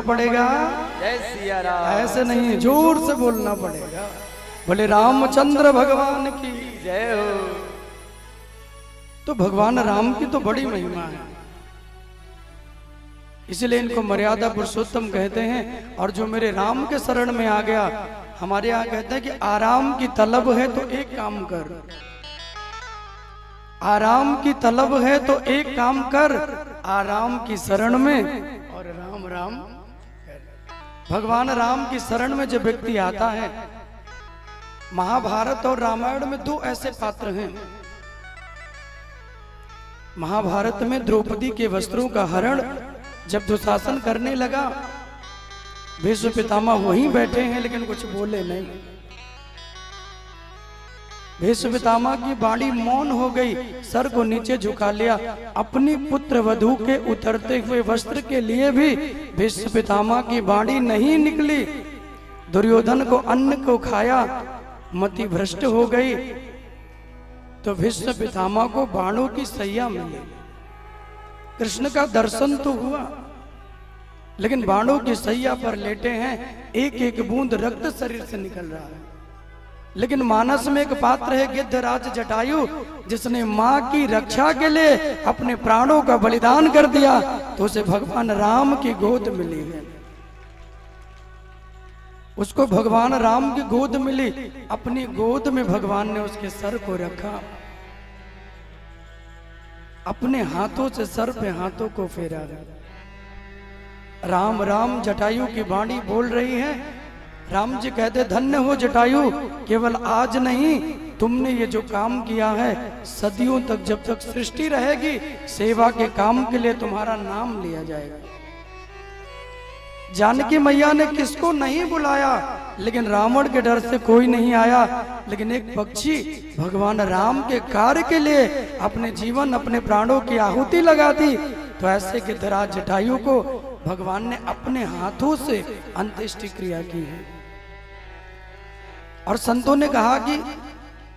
पड़ेगा। जय सिया राम। ऐसे नहीं, जोर से बोलना पड़ेगा। बोले रामचंद्र भगवान की जय हो। तो भगवान राम की तो बड़ी महिमा है, इसलिए इनको मर्यादा पुरुषोत्तम कहते हैं। और जो मेरे राम के शरण में आ गया, हमारे यहाँ कहते हैं कि आराम की तलब है तो एक काम कर, आराम की तलब है तो एक काम कर, आराम की शरण में और राम राम। भगवान राम की शरण में जब व्यक्ति आता है, महाभारत और रामायण में दो ऐसे पात्र हैं। महाभारत में द्रौपदी के वस्त्रों का हरण जब दुशासन करने लगा, भीष्म पितामह वहीं बैठे हैं लेकिन कुछ बोले नहीं। भीष्म पितामह की वाणी मौन हो गई, सर को नीचे झुका लिया। अपनी पुत्र वधू के उतरते हुए वस्त्र के लिए भी भीष्म पितामह की वाणी नहीं निकली। दुर्योधन को अन्न को खाया, मति भ्रष्ट हो गई, तो भीष्म पितामह को बाणों की सैया मिली। कृष्ण का दर्शन तो हुआ, लेकिन बाणों की सैया पर लेटे हैं, एक एक बूंद रक्त शरीर से निकल रहा है। लेकिन मानस में एक पात्र है गिद्धराज जटायु, जिसने मां की रक्षा के लिए अपने प्राणों का बलिदान कर दिया, तो उसे भगवान राम की गोद मिली है। उसको भगवान राम की गोद मिली, अपनी गोद में भगवान ने उसके सर को रखा, अपने हाथों से सर पे हाथों को फेरा। राम राम जटायु की वाणी बोल रही है। राम जी कहते धन्य हो जटायु, केवल आज नहीं, तुमने ये जो काम किया है, सदियों तक जब तक सृष्टि रहेगी, सेवा के काम के लिए तुम्हारा नाम लिया जाएगा। जानकी मैया ने किसको नहीं बुलाया, लेकिन रावण के डर से कोई नहीं आया। लेकिन एक पक्षी भगवान राम के कार्य के लिए अपने जीवन अपने प्राणों की आहुति लगा दी। तो ऐसे गिद्धराज जटायु को भगवान ने अपने हाथों से अंत्येष्टि क्रिया की है। और संतों ने कहा कि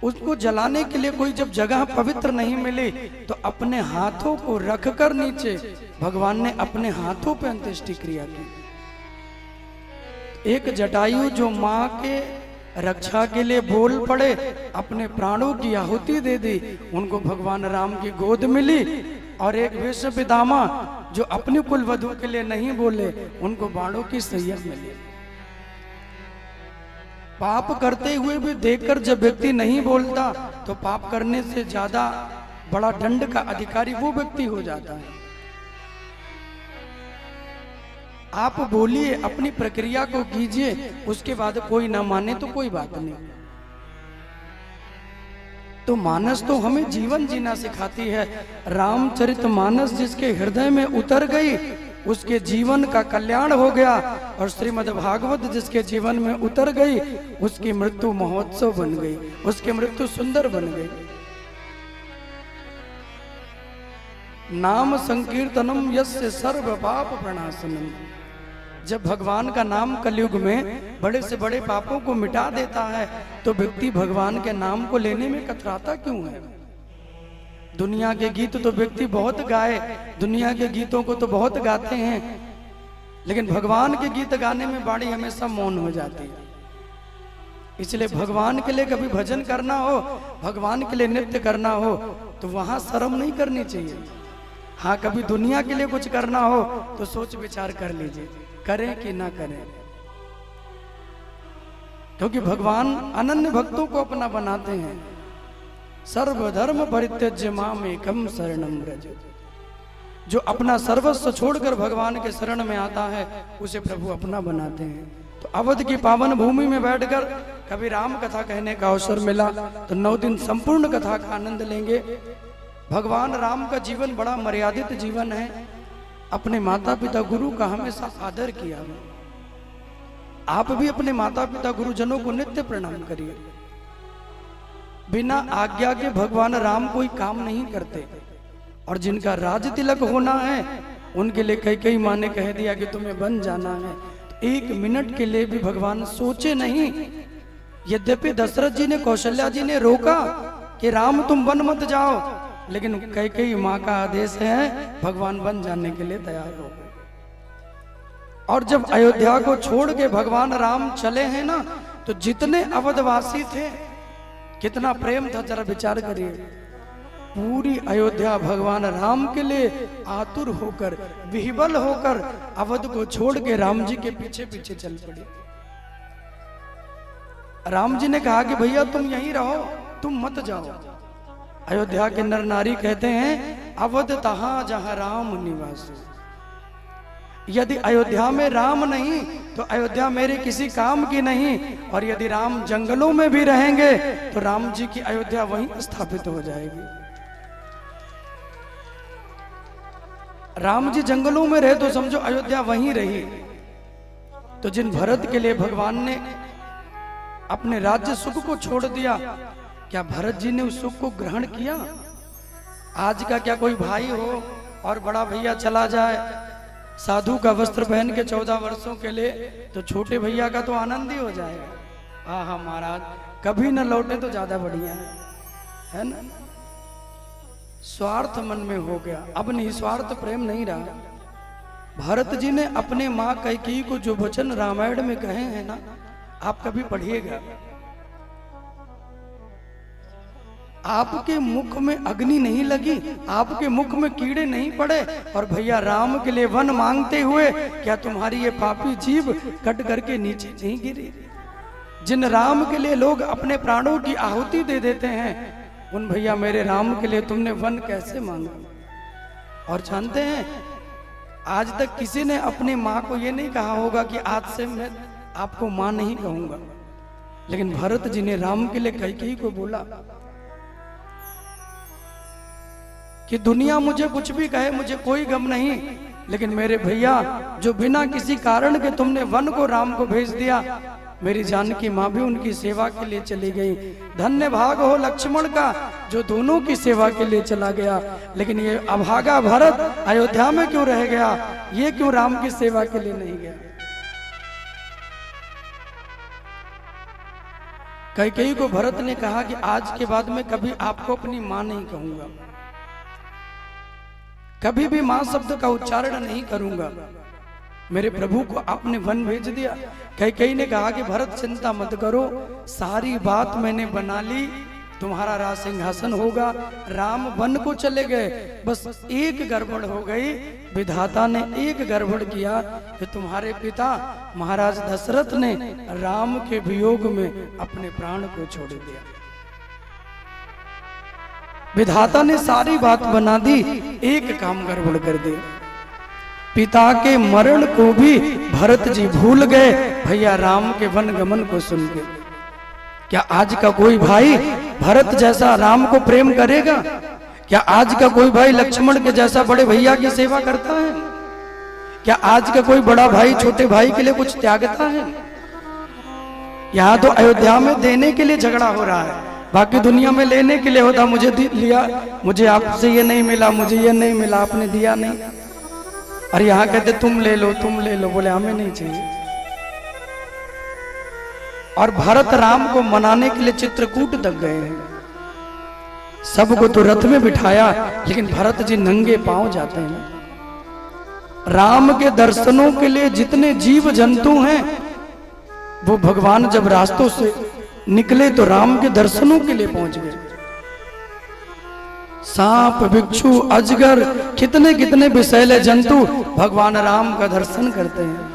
उसको जलाने के लिए कोई जब जगह पवित्र नहीं मिली, तो अपने हाथों को रखकर नीचे भगवान ने अपने हाथों पे अंत्येष्टि क्रिया की। एक जटायु जो मां के रक्षा के लिए बोल पड़े, अपने प्राणों की आहुति दे दी, उनको भगवान राम की गोद मिली। और एक भीष्म पितामह जो अपनी कुल वधू के लिए नहीं बोले, उनको बाणों की सैया मिली। पाप करते हुए भी देखकर जब व्यक्ति नहीं बोलता, तो पाप करने से ज्यादा बड़ा दंड का अधिकारी वो व्यक्ति हो जाता है। आप बोलिए, अपनी प्रक्रिया को कीजिए, उसके बाद कोई ना माने तो कोई बात नहीं। तो मानस तो हमें जीवन जीना सिखाती है। रामचरित मानस जिसके हृदय में उतर गई, उसके जीवन का कल्याण हो गया। और श्रीमद् भागवत जिसके जीवन में उतर गई, उसकी मृत्यु महोत्सव बन गई, उसकी मृत्यु सुंदर बन गई। नाम संकीर्तनम यस्य सर्व पाप प्रणाशनम। जब भगवान का नाम कलयुग में बड़े से बड़े पापों को मिटा देता है, तो व्यक्ति भगवान के नाम को लेने में कतराता क्यों है? दुनिया के गीत तो व्यक्ति बहुत गाए, दुनिया के गीतों को तो बहुत गाते हैं, लेकिन भगवान के गीत गाने में वाणी हमेशा मौन हो जाती है। इसलिए भगवान के लिए कभी भजन करना हो, भगवान के लिए नृत्य करना हो, तो वहां शर्म नहीं करनी चाहिए। हाँ, कभी दुनिया के लिए कुछ करना हो तो सोच विचार कर लीजिए, करें कि ना करें। क्योंकि भगवान अनन्य भक्तों को अपना बनाते हैं। सर्वधर्म परित्यज्य माम एकम शरणम व्रज। जो अपना सर्वस्व छोड़कर भगवान के शरण में आता है, उसे प्रभु अपना बनाते हैं। तो अवध की पावन भूमि में बैठकर कभी राम कथा कहने का अवसर मिला, तो 9 दिन संपूर्ण कथा का आनंद लेंगे। भगवान राम का जीवन बड़ा मर्यादित जीवन है। अपने माता पिता गुरु का हमेशा आदर किया। आप भी अपने माता पिता गुरुजनों को नित्य प्रणाम करिए। बिना आज्ञा के भगवान राम कोई काम नहीं करते। और जिनका राज तिलक होना है, उनके लिए कई माँ ने कह दिया कि तुम्हें बन जाना है, तो 1 मिनट के लिए भी भगवान सोचे नहीं। यद्यपि दशरथ जी ने, कौशल्या जी ने रोका कि राम तुम वन मत जाओ, लेकिन कई माँ का आदेश है, भगवान बन जाने के लिए तैयार हो गए। और जब अयोध्या को छोड़ के भगवान राम चले हैं ना, तो जितने अवधवासी थे कितना प्रेम था, जरा विचार करिए। पूरी अयोध्या भगवान राम के लिए आतुर होकर, विह्वल होकर अवध को छोड़ के राम जी के पीछे पीछे चल पड़ी। राम जी ने कहा कि भैया तुम यहीं रहो, तुम मत जाओ। अयोध्या के नर नारी कहते हैं, अवध तहां जहां राम निवास। यदि अयोध्या में राम नहीं तो अयोध्या मेरे किसी काम की नहीं, और यदि राम जंगलों में भी रहेंगे तो राम जी की अयोध्या वहीं स्थापित हो जाएगी। राम जी जंगलों में रहे तो समझो अयोध्या वहीं रही। तो जिन भरत के लिए भगवान ने अपने राज्य सुख को छोड़ दिया, क्या भरत जी ने उस सुख को ग्रहण किया? आज का क्या कोई भाई हो और बड़ा भैया चला जाए साधु का वस्त्र पहन के 14 वर्षों के लिए, तो छोटे भैया का तो आनंद ही हो जाएगा। आहा महाराज, कभी न लौटे तो ज्यादा बढ़िया है ना। स्वार्थ मन में हो गया, अब निस्वार्थ प्रेम नहीं रहा। भरत जी ने अपने माँ कैकेयी को जो वचन रामायण में कहे हैं ना, आप कभी पढ़िएगा। आपके मुख में अग्नि नहीं लगी, आपके मुख में कीड़े नहीं पड़े, और भैया राम के लिए वन मांगते हुए क्या तुम्हारी ये पापी जीभ कट करके नीचे नहीं गिरी? जिन राम के लिए लोग अपने प्राणों की आहुति दे देते हैं, उन भैया मेरे राम के लिए तुमने वन कैसे मांगा? और जानते हैं, आज तक किसी ने अपनी माँ को ये नहीं कहा होगा कि आज से मैं आपको माँ नहीं कहूंगा, लेकिन भरत जी ने राम के लिए कैकेयी को बोला कि दुनिया मुझे कुछ भी कहे, मुझे कोई गम नहीं, लेकिन मेरे भैया जो बिना किसी कारण के तुमने वन को राम को भेज दिया, मेरी जानकी माँ भी उनकी सेवा के लिए चली गई। धन्य भाग हो लक्ष्मण का जो दोनों की सेवा के लिए चला गया, लेकिन ये अभागा भरत अयोध्या में क्यों रह गया? ये क्यों राम की सेवा के लिए नहीं गया? कैकेयी को भरत ने कहा कि आज के बाद मैं कभी आपको अपनी माँ नहीं कहूंगा, कभी भी मां शब्द का उच्चारण नहीं करूंगा। मेरे प्रभु को आपने वन भेज दिया। कैकेयी ने कहा कि भरत चिंता मत करो, सारी बात मैंने बना ली, तुम्हारा राज सिंहासन होगा। राम वन को चले गए, बस एक गड़बड़ हो गई। विधाता ने एक गड़बड़ किया कि तुम्हारे पिता महाराज दशरथ ने राम के वियोग में अपने प्राण को छोड़ दिया। विधाता ने सारी बात बना दी, एक काम गड़बड़ कर दिया। पिता के मरण को भी भरत जी भूल गए भैया राम के वन गमन को सुन के। क्या आज का कोई भाई भरत जैसा राम को प्रेम करेगा? क्या आज का कोई भाई लक्ष्मण के जैसा बड़े भैया की सेवा करता है? क्या आज का कोई बड़ा भाई छोटे भाई के लिए कुछ त्यागता है? यहाँ तो अयोध्या में देने के लिए झगड़ा हो रहा है, बाकी दुनिया में लेने के लिए होता। मुझे लिया, मुझे आपसे ये नहीं मिला, मुझे ये नहीं मिला, आपने दिया नहीं। और यहाँ कहते तुम ले लो, तुम ले लो, बोले हमें नहीं चाहिए। और भरत राम को मनाने के लिए चित्रकूट तक गए हैं। सबको तो रथ में बिठाया, लेकिन भरत जी नंगे पांव जाते हैं। राम के दर्शनों के लिए जितने जीव जंतु हैं, वो भगवान जब रास्तों से निकले तो राम के दर्शनों के लिए पहुंच गए। सांप, बिच्छू, अजगर, कितने कितने विषैले जंतु भगवान राम का दर्शन करते हैं।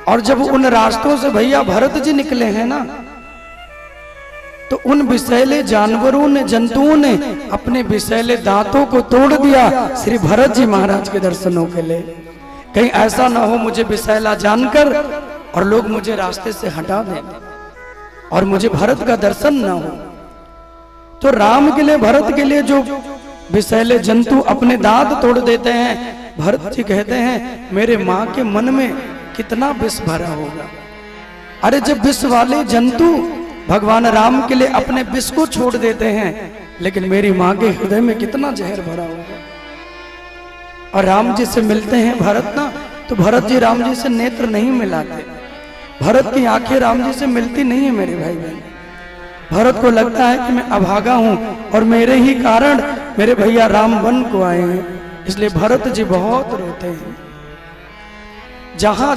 और जब उन रास्तों से भैया भरत जी निकले हैं ना, तो उन विषैले जानवरों ने, जंतुओं ने अपने विषैले दांतों को तोड़ दिया श्री भरत जी महाराज के दर्शनों के लिए। कहीं ऐसा ना हो मुझे विषैला जानकर और लोग मुझे रास्ते से हटा दें और मुझे भरत का दर्शन ना हो। तो राम के लिए, भरत के लिए जो विषैले जंतु अपने दांत तोड़ देते हैं, भरत जी कहते हैं मेरे माँ के मन में कितना विष भरा होगा। अरे जब विष वाले जंतु भगवान राम के लिए अपने विष को छोड़ देते हैं, लेकिन मेरी माँ के हृदय में कितना जहर भरा होगा। और राम जी से मिलते हैं भरत ना, तो भरत जी राम जी से नेत्र नहीं मिलाते। भरत की आंखें राम जी से मिलती नहीं है मेरे भाई बहन। भरत को लगता है कि मैं अभागा हूं और मेरे ही कारण मेरे भैया राम वन को आए हैं, इसलिए भरत जी बहुत रोते हैं। जहां जहां